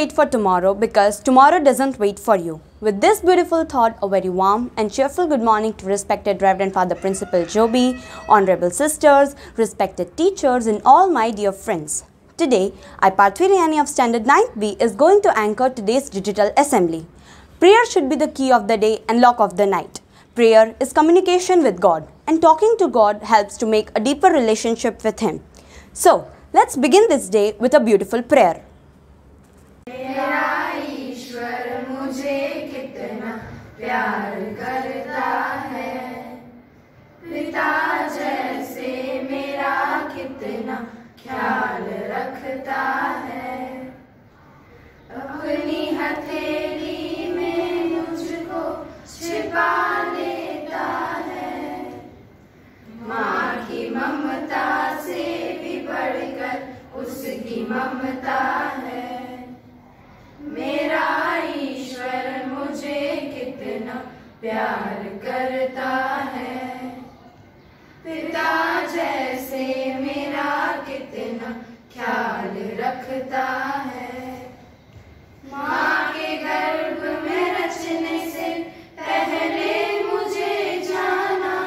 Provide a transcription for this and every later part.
wait for tomorrow because tomorrow doesn't wait for you. With this beautiful thought, a very warm and cheerful good morning to respected Reverend Father Principal Joby, honorable sisters, respected teachers and all my dear friends. Today, I Partviriyani of Standard 9th B is going to anchor today's digital assembly. Prayer should be the key of the day and lock of the night. Prayer is communication with God, and talking to God helps to make a deeper relationship with Him. So, let's begin this day with a beautiful prayer. मेरा ईश्वर मुझे कितना प्यार करता है, पिता जैसे मेरा कितना ख्याल रखता है। अपनी हथेली में मुझको छिपा लेता है, माँ की ममता से भी बढ़कर उसकी ममता है। मेरा ईश्वर मुझे कितना प्यार करता है, पिता जैसे मेरा कितना ख्याल रखता है। माँ के गर्भ में रचने से पहले मुझे जाना,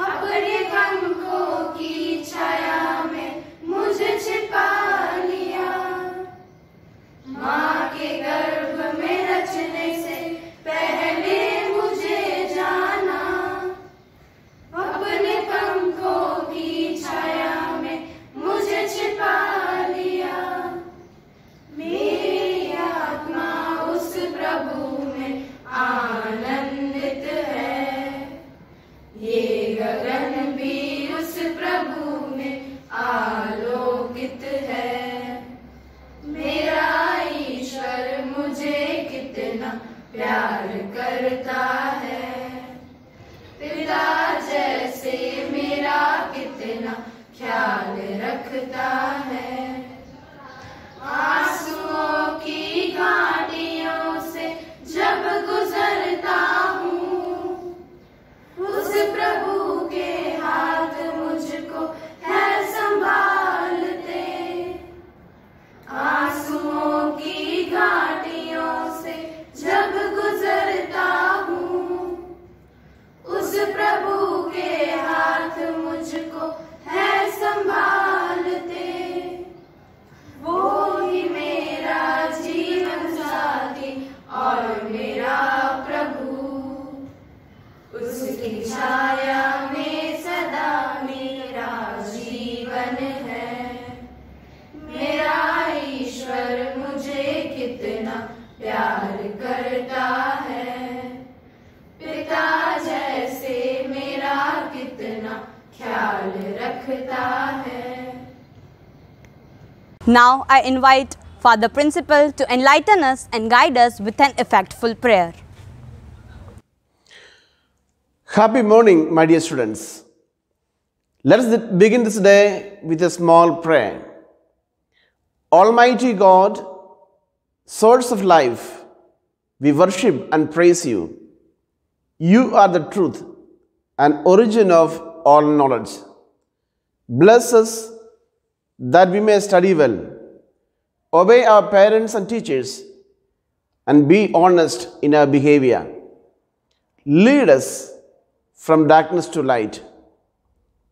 अपने पंखों की छाया में मुझे छिपा लिया। माँ के गर्भ में रचने से पहले मुझे जाना, अपने पंखों की छाया में मुझे छिपा लिया। मेरी आत्मा उस प्रभु में आनंदित है, ये गगन भी उस प्रभु में आलोकित है। मेरा ईश्वर मुझे कितना प्यार करता है, पिता जैसे मेरा कितना ख्याल रखता है। आंसुओं की घाटियों से जब गुजरता हूँ, उस प्रभु के हाथ मुझको है संभालते। आंसुओं की घाटियों से जब गुजरता हूँ, उस प्रभु के हाथ मुझको है संभालते। वो ही मेरा जीवन साथी और मेरा प्रभु, उसकी छाया में सदा मेरा जीवन है। मेरा ईश्वर मुझे कितना प्यार करता है, पिता जैसे मेरा कितना ख्याल रखता है। Now I invite Father Principal to enlighten us and guide us with an effectful prayer. Happy morning, my dear students. Let us begin this day with a small prayer. Almighty God, source of life, we worship and praise you. You are the truth and origin of all knowledge. Bless us that we may study well, obey our parents and teachers, and be honest in our behavior. Lead us from darkness to light.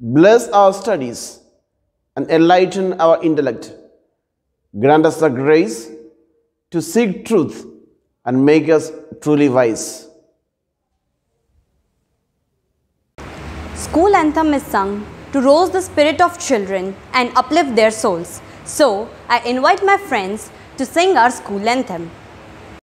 Bless our studies and enlighten our intellect. Grant us the grace to seek truth and make us truly wise. School anthem is sung to rouse the spirit of children and uplift their souls. So, I invite my friends to sing our school anthem.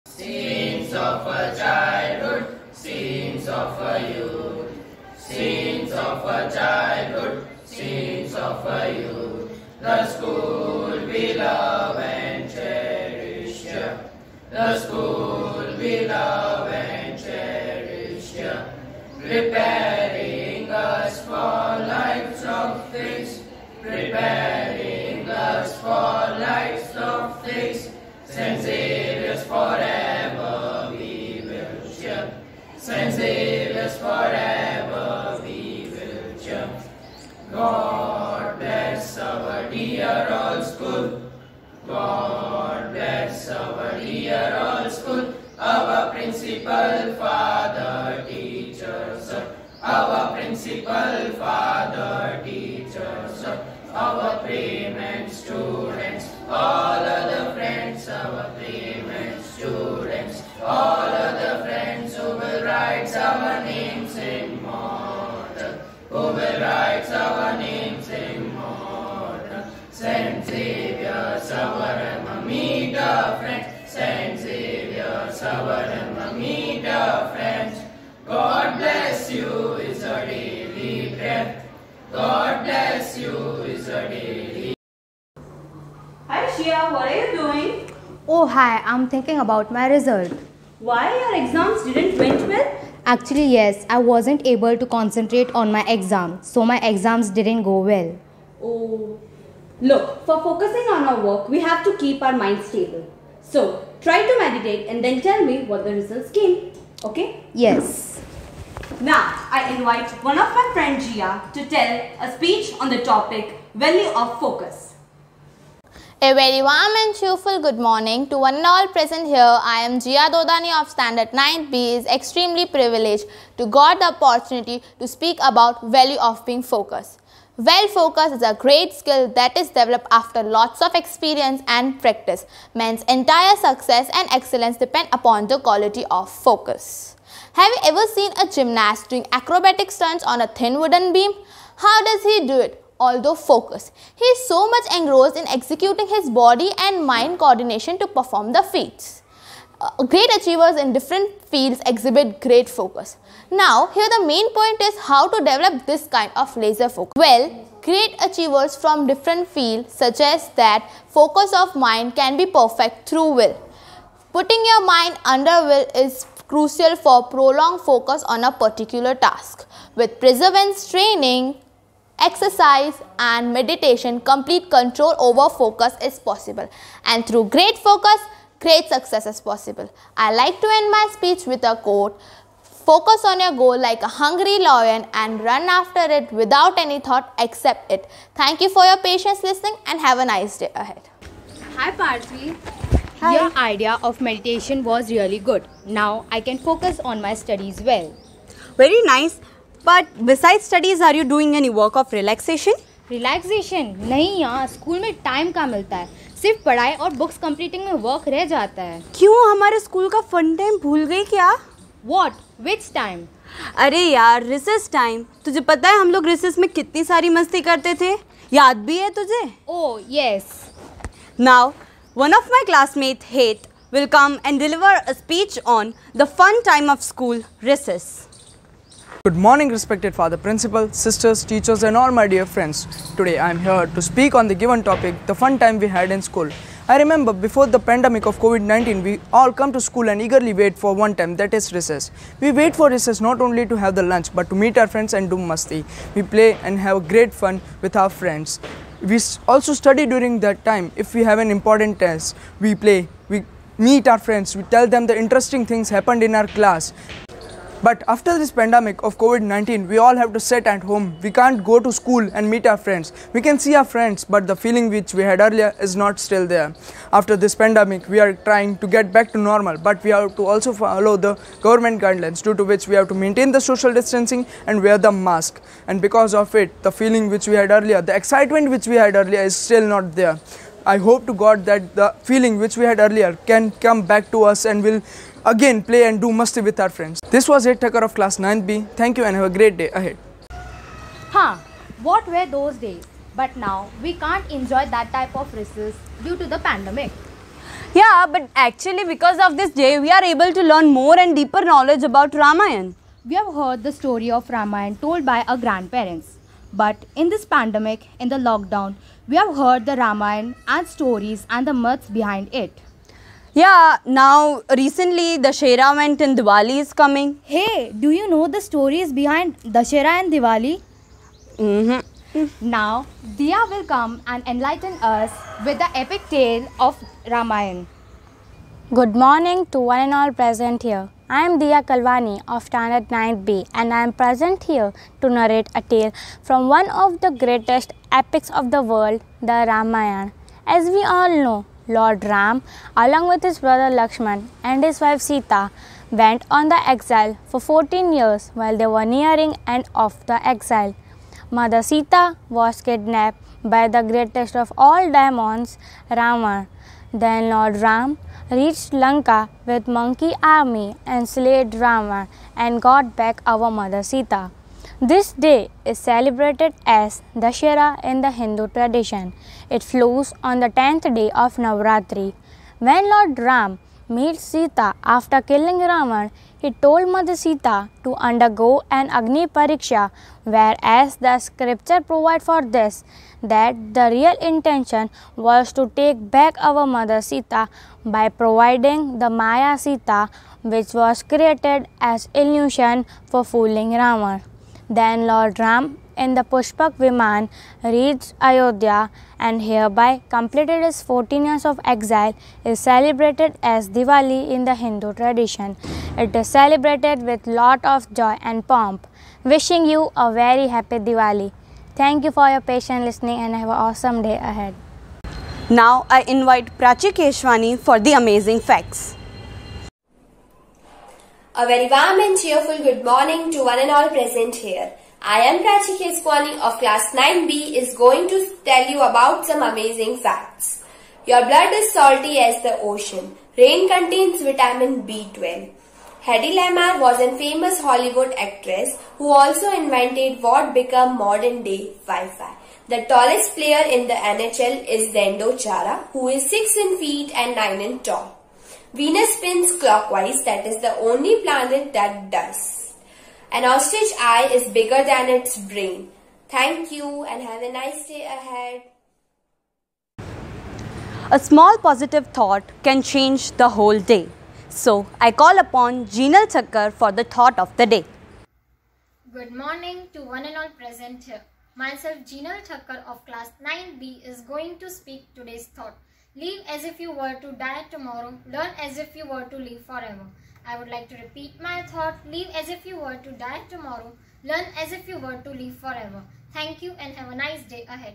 Scenes of a childhood, scenes of a youth, scenes of a childhood, scenes of a youth. The school we love and cherish, the school we love and cherish, preparing us for life's of things, preparing us for life's of things. Saint Xavier's forever we will cheer, Saint Xavier's forever we will cheer. God bless our dear old school, God bless principal, father, teacher, sir. Our principal, father, teacher, sir. Our payment students, all other friends, our payment students, all other friends who will write our names immortal, who will write our names immortal. Saint Xavier's our alma mater friends, Saint Xavier's our alma mater friends. God bless you is our daily bread. God bless you is a daily. Hi Shia, what are you doing? Oh hi, I'm thinking about my result. Why your exams didn't went well? Actually yes, I wasn't able to concentrate on my exam, so my exams didn't go well. Oh. Look, for focusing on our work, we have to keep our mind stable. So, try to meditate and then tell me what the results came. Okay? Yes. Now, I invite one of my friends Gia to tell a speech on the topic Value of Focus. A very warm and cheerful good morning to one and all present here. I am Gia Dodani of Standard 9B is extremely privileged to got the opportunity to speak about value of being focused. Well focus is a great skill that is developed after lots of experience and practice. Man's entire success and excellence depend upon the quality of focus. Have you ever seen a gymnast doing acrobatic stunts on a thin wooden beam? How does he do it? Although focused, he is so much engrossed in executing his body and mind coordination to perform the feats. Great achievers in different fields exhibit great focus. Now, here the main point is how to develop this kind of laser focus. Well, great achievers from different fields suggest that focus of mind can be perfect through will. Putting your mind under will is crucial for prolonged focus on a particular task. With perseverance training, exercise and meditation, complete control over focus is possible. And through great focus, great success is possible. I like to end my speech with a quote. Focus on your goal like a hungry lion and run after it without any thought except it. Thank you for your patience listening and have a nice day ahead. Hi Parthy. Hi. Your idea of meditation was really good. Now I can focus on my studies well. Very nice. But besides studies, are you doing any work of relaxation? Relaxation नहीं यार, school में time कहाँ मिलता है, सिर्फ पढ़ाई और books completing में वर्क रह जाता है. क्यों हमारे स्कूल का फन टाइम भूल गई क्या? What? Which time? अरे यार रिसेस टाइम. तुझे पता है हम लोग रिसेस में कितनी सारी मस्ती करते थे? याद भी है तुझे? Oh yes. Now, one of my classmates, Hate, will come and deliver a speech on the fun time of school, recess. Good morning, respected Father Principal, sisters, teachers and all my dear friends. Today I am here to speak on the given topic, the fun time we had in school. I remember before the pandemic of COVID-19, we all come to school and eagerly wait for one time, that is recess. We wait for recess not only to have the lunch, but to meet our friends and do masti. We play and have great fun with our friends. We also study during that time. If we have an important test, we play, we meet our friends, we tell them the interesting things happened in our class. But after this pandemic of COVID-19, we all have to sit at home. We can't go to school and meet our friends. We can see our friends, but the feeling which we had earlier is not still there. After this pandemic, we are trying to get back to normal, but we have to also follow the government guidelines, due to which we have to maintain the social distancing and wear the mask. And because of it, the feeling which we had earlier, the excitement which we had earlier is still not there. I hope to God that the feeling which we had earlier can come back to us and we'll again play and do masti with our friends. This was Ed Thakkar of class 9B. Thank you and have a great day ahead. What were those days? But now we can't enjoy that type of recess due to the pandemic. Yeah, but actually because of this day, we are able to learn more and deeper knowledge about Ramayana. We have heard the story of Ramayana told by our grandparents. But in this pandemic, in the lockdown, we have heard the Ramayana and stories and the myths behind it. Yeah, now recently Dussehra went and Diwali is coming. Hey, do you know the stories behind Dussehra and Diwali? Now, Diya will come and enlighten us with the epic tale of Ramayana. Good morning to one and all present here. I am Diya Kalwani of Standard 9B and I am present here to narrate a tale from one of the greatest epics of the world, the Ramayana. As we all know, Lord Ram, along with his brother Lakshman and his wife Sita, went on the exile for 14 years while they were nearing end of the exile. Mother Sita was kidnapped by the greatest of all demons, Ravana. Then Lord Ram reached Lanka with monkey army and slayed Ravana and got back our Mother Sita. This day is celebrated as Dashera in the Hindu tradition. It falls on the 10th day of Navratri. When Lord Ram meets Sita after killing Ravana, he told Mother Sita to undergo an Agni Pariksha, whereas the scripture provides for this, that the real intention was to take back our Mother Sita by providing the Maya Sita, which was created as illusion for fooling Ravana. Then Lord Ram in the Pushpak Viman reached Ayodhya and hereby completed his 14 years of exile, is celebrated as Diwali in the Hindu tradition. It is celebrated with lot of joy and pomp. Wishing you a very happy Diwali. Thank you for your patient listening and have an awesome day ahead. Now I invite Prachi Keshwani for the amazing facts. A very warm and cheerful good morning to one and all present here. I am Prachi Keshwani of class 9B is going to tell you about some amazing facts. Your blood is salty as the ocean. Rain contains vitamin B12. Hedy Lamarr was a famous Hollywood actress who also invented what became modern day Wi-Fi. The tallest player in the NHL is Zdeno Chara, who is 6 feet and 9 inches tall. Venus spins clockwise, that is the only planet that does. An ostrich eye is bigger than its brain. Thank you and have a nice day ahead. A small positive thought can change the whole day. So, I call upon Jinal Thakkar for the thought of the day. Good morning to one and all present here. Myself Jinal Thakkar of class 9B is going to speak today's thought. Live as if you were to die tomorrow. Learn as if you were to live forever. I would like to repeat my thought. Live as if you were to die tomorrow. Learn as if you were to live forever. Thank you and have a nice day ahead.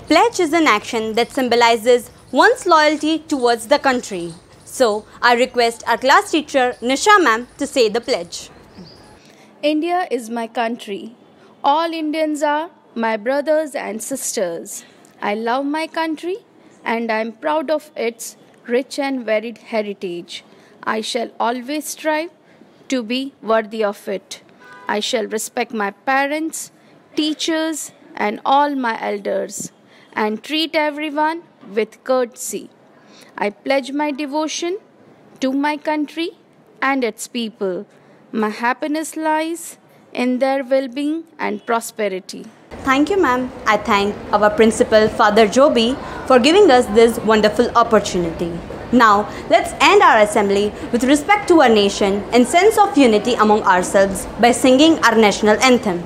Pledge is an action that symbolizes one's loyalty towards the country. So, I request our class teacher Nisha ma'am to say the pledge. India is my country. All Indians are my brothers and sisters. I love my country and I am proud of its rich and varied heritage. I shall always strive to be worthy of it. I shall respect my parents, teachers and all my elders and treat everyone with courtesy. I pledge my devotion to my country and its people. My happiness lies in their well-being and prosperity. Thank you, ma'am. I thank our principal, Father Joby, for giving us this wonderful opportunity. Now, let's end our assembly with respect to our nation and sense of unity among ourselves by singing our national anthem.